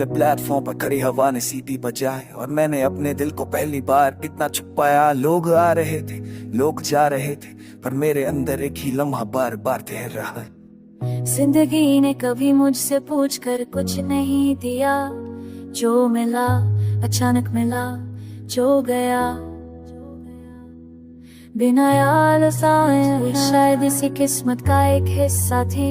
खुले प्लेटफॉर्म पर खड़ी हवा ने सीटी बजाए, और मैंने अपने दिल को पहली बार इतना छुपाया। लोग आ रहे थे, लोग जा रहे थे, पर मेरे अंदर एक ही लम्हा बार बार तैर रहा है। जिंदगी ने कभी मुझसे पूछ कर कुछ नहीं दिया, जो मिला अचानक मिला, जो गया बिना याद आए। शायद इसी किस्मत का एक हिस्सा थी।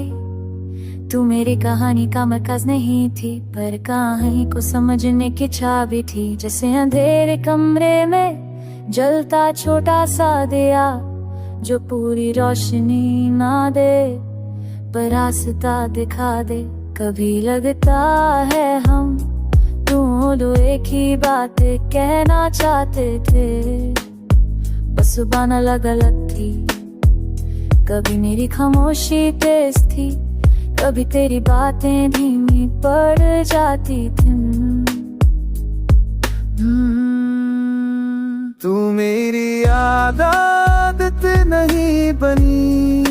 तू मेरी कहानी का मरकज नहीं थी, पर कहानी को समझने की चाबी थी। जैसे अंधेरे कमरे में जलता छोटा सा दिया, जो पूरी रोशनी ना दे पर रास्ता दिखा दे। कभी लगता है हम दोनों एक ही बात कहना चाहते थे, बस जुबान अलग अलग थी। कभी मेरी खामोशी तेज थी, कभी तेरी बातें धीमी पड़ जाती थी। तू मेरी आदत नहीं बनी,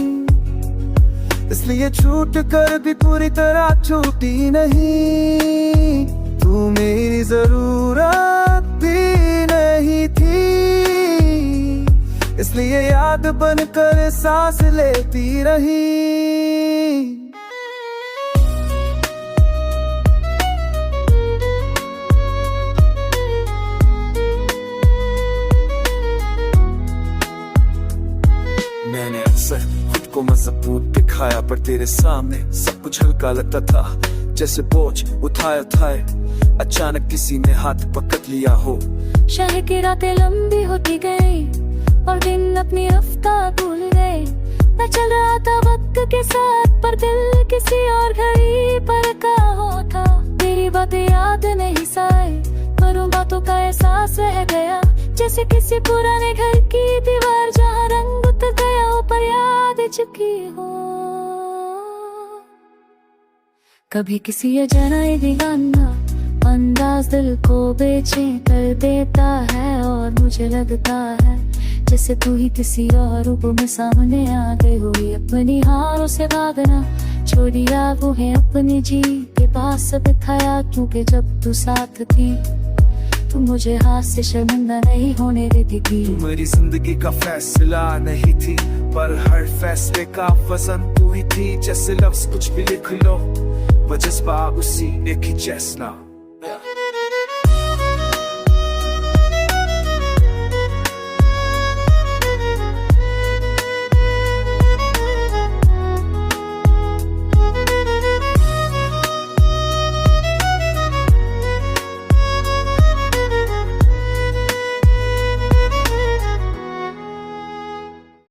इसलिए छूट कर भी पूरी तरह छूटी नहीं। तू मेरी जरूरत भी नहीं थी, इसलिए याद बनकर सांस लेती रही। मैंने अक्सर खुद को मजबूत दिखाया, पर तेरे सामने सब कुछ हल्का लगता था। जैसे बोझ उठाए अचानक किसी ने हाथ पकड़ लिया हो। शहर की रातें लंबी होती गई और दिन अपनी रफ्तार भूल गए। मैं चल रहा था वक्त के साथ, पर दिल किसी और घड़ी पर का होता। तेरी बातें याद नहीं साए, पर उन बातों का एहसास रह गया। जैसे किसी पुराने घर की दीवार जहाँ रंग उतर गया हो, पर याद चुकी हो। कभी किसी अजनबी दीवाना अंदाज दिल को बेचैन कर देता है, और मुझे लगता है जैसे तू ही किसी और रूप में सामने आ गई हुई। अपनी हारों से भागना छोड़िया, वो है अपने जी के पास बिठाया। क्योंकि जब तू साथ थी, तू मुझे हाथ से शर्मिंदा नहीं होने देती थी। तू मेरी जिंदगी का फैसला नहीं थी, पर हर फैसले का वजन तू ही थी। जैसे लफ्ज कुछ भी लिख लो, वो जज्बा उसी एक ही जैसा।